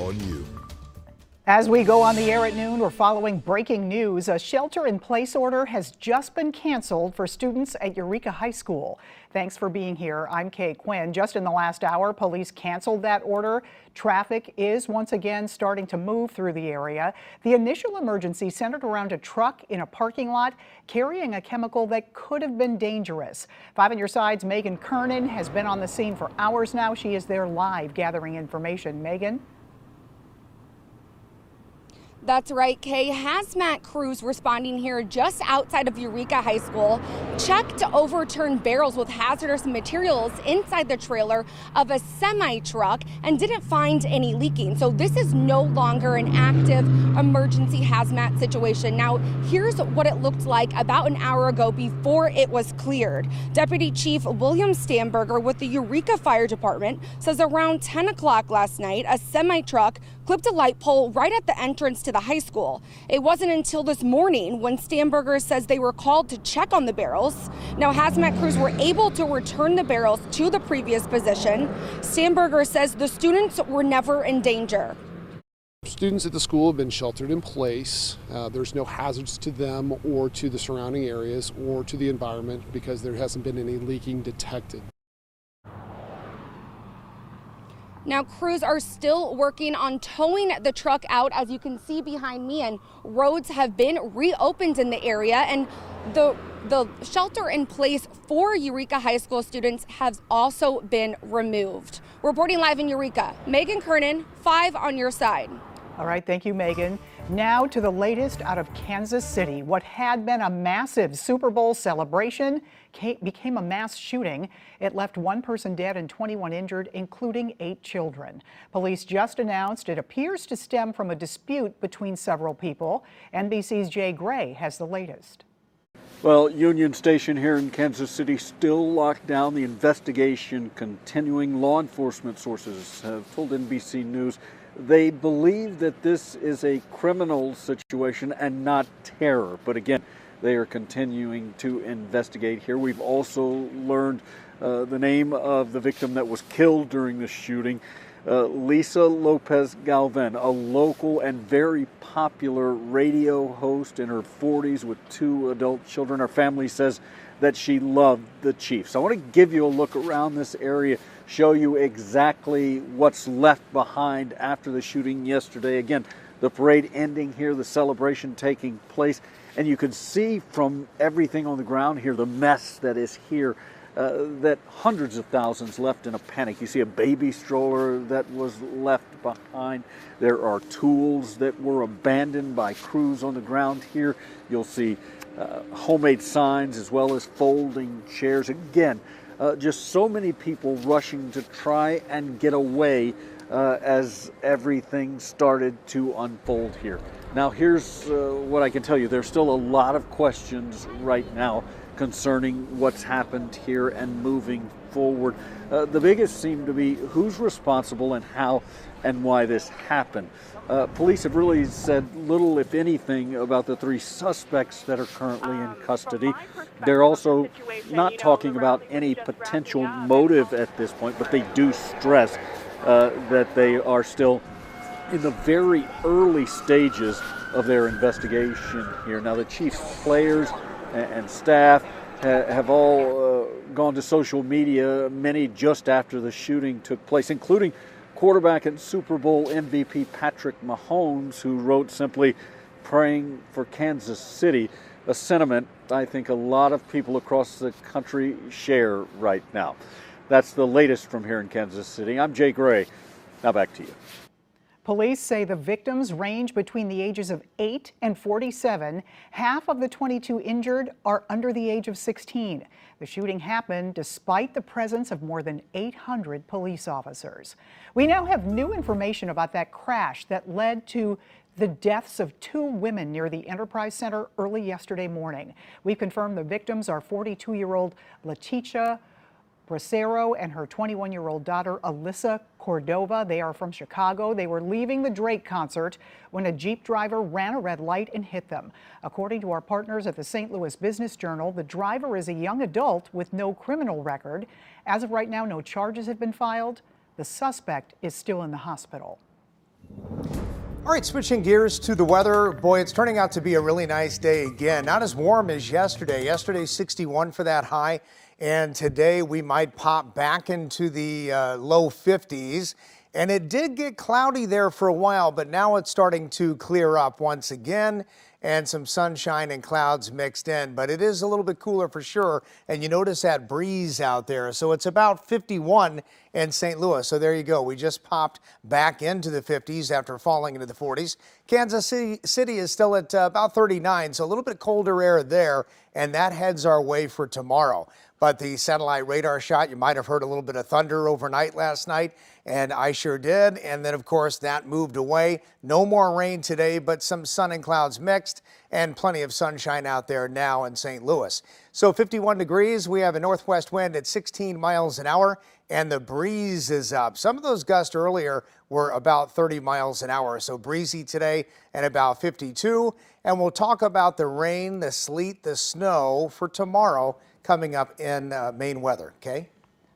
on you. As we go on the air at noon, we're following breaking news. A shelter-in-place order has just been canceled for students at Eureka High School. Thanks for being here. I'm Kay Quinn. Just in the last hour, police canceled that order. Traffic is once again starting to move through the area. The initial emergency centered around a truck in a parking lot carrying a chemical that could have been dangerous. 5 on your side's Megan Kernan has been on the scene for hours now. She is there live gathering information. Megan? That's right, Kay. Hazmat crews responding here just outside of Eureka High School checked to overturn barrels with hazardous materials inside the trailer of a semi-truck and didn't find any leaking. So this is no longer an active emergency hazmat situation. Now, here's what it looked like about an hour ago before it was cleared. Deputy Chief William Stamberger with the Eureka Fire Department says around 10 o'clock last night, a semi-truck clipped a light pole right at the entrance to the high school. It wasn't until this morning when Stamberger says they were called to check on the barrels. Now, hazmat crews were able to return the barrels to the previous position. Stamberger says the students were never in danger. Students at the school have been sheltered in place. There's no hazards to them or to the surrounding areas or to the environment because there hasn't been any leaking detected. Now, crews are still working on towing the truck out, as you can see behind me, and roads have been reopened in the area, and the shelter in place for Eureka High School students has also been removed. Reporting live in Eureka, Megan Kernan, 5 on your side. All right, thank you, Megan. Now to the latest out of Kansas City. What had been a massive Super Bowl celebration became a mass shooting. It left 1 person dead and 21 injured, including 8 children. Police just announced it appears to stem from a dispute between several people. NBC's Jay Gray has the latest. Well, Union Station here in Kansas City still locked down. The investigation continuing. Law enforcement sources have told NBC News they believe that this is a criminal situation and not terror. But again, they are continuing to investigate here. We've also learned the name of the victim that was killed during the shooting, Lisa Lopez Galvan, a local and very popular radio host in her 40s with 2 adult children. Her family says that she loved the Chiefs. I want to give you a look around this area, show you exactly what's left behind after the shooting yesterday. Again, the parade ending here, the celebration taking place, and you can see from everything on the ground here, the mess that is here, that hundreds of thousands left in a panic. You see a baby stroller that was left behind. There are tools that were abandoned by crews on the ground here. You'll see homemade signs as well as folding chairs. Again, just so many people rushing to try and get away as everything started to unfold here. Now, here's what I can tell you. There's still a lot of questions right now concerning what's happened here and moving forward. The biggest seem to be who's responsible and how and why this happened. Police have really said little, if anything, about the 3 suspects that are currently in custody. They're also not talking about any potential motive at this point, but they do stress that they are still in the very early stages of their investigation here. Now, the Chiefs players and staff have all gone to social media, many just after the shooting took place, including quarterback and Super Bowl MVP Patrick Mahomes, who wrote simply, "Praying for Kansas City," a sentiment I think a lot of people across the country share right now. That's the latest from here in Kansas City. I'm Jay Gray. Now back to you. Police say the victims range between the ages of 8 and 47. Half of the 22 injured are under the age of 16. The shooting happened despite the presence of more than 800 police officers. We now have new information about that crash that led to the deaths of 2 women near the Enterprise Center early yesterday morning. We've confirmed the victims are 42-year-old Leticia Bracero and her 21-year-old daughter, Alyssa Cordova. They are from Chicago. They were leaving the Drake concert when a Jeep driver ran a red light and hit them. According to our partners at the St. Louis Business Journal, the driver is a young adult with no criminal record. As of right now, no charges have been filed. The suspect is still in the hospital. All right, switching gears to the weather. Boy, it's turning out to be a really nice day again. Not as warm as yesterday. Yesterday, 61 for that high. And today we might pop back into the low 50s. And it did get cloudy there for a while, but now it's starting to clear up once again. And some sunshine and clouds mixed in, but it is a little bit cooler for sure. And you notice that breeze out there. So it's about 51 in St. Louis. So there you go. We just popped back into the 50s after falling into the 40s. Kansas City is still at about 39, so a little bit colder air there, and that heads our way for tomorrow. But the satellite radar shot, you might have heard a little bit of thunder overnight last night, and I sure did. And then, of course, that moved away. No more rain today, but some sun and clouds mixed, and plenty of sunshine out there now in St. Louis. So 51 degrees. We have a northwest wind at 16 miles an hour, and the breeze is up. Some of those gusts earlier were about 30 miles an hour. So breezy today and about 52. And we'll talk about the rain, the sleet, the snow for tomorrow coming up in Maine weather. Okay?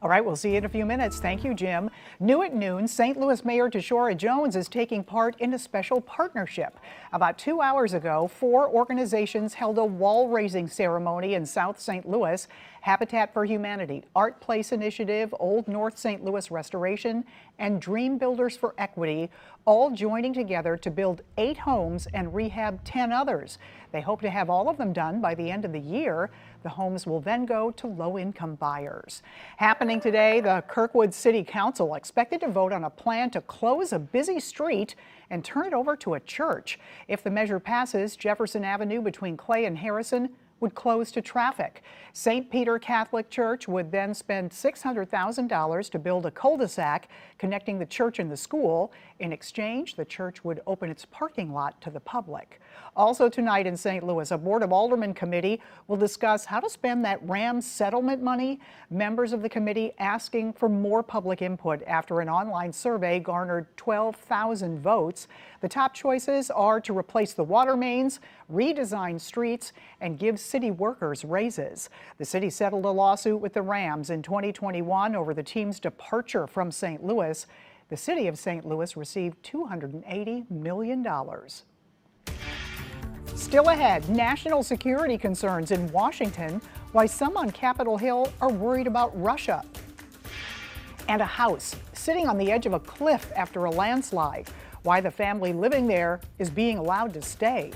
All right, we'll see you in a few minutes. Thank you, Jim. New at noon, St. Louis Mayor Tashora Jones is taking part in a special partnership. About 2 hours ago, 4 organizations held a wall-raising ceremony in South St. Louis. Habitat for Humanity, Art Place Initiative, Old North St. Louis Restoration, and Dream Builders for Equity, all joining together to build 8 homes and rehab 10 others. They hope to have all of them done by the end of the year. The homes will then go to low-income buyers. Happening today, the Kirkwood City Council expected to vote on a plan to close a busy street and turn it over to a church. If the measure passes, Jefferson Avenue between Clay and Harrison would close to traffic. St. Peter Catholic Church would then spend $600,000 to build a cul-de-sac connecting the church and the school. In exchange, the church would open its parking lot to the public. Also tonight in St. Louis, a Board of Aldermen committee will discuss how to spend that Rams settlement money. Members of the committee asking for more public input after an online survey garnered 12,000 votes. The top choices are to replace the water mains, redesign streets, and give city workers raises. The city settled a lawsuit with the Rams in 2021 over the team's departure from St. Louis. The city of St. Louis received $280 million. Still ahead, national security concerns in Washington, why some on Capitol Hill are worried about Russia. And a house sitting on the edge of a cliff after a landslide, why the family living there is being allowed to stay.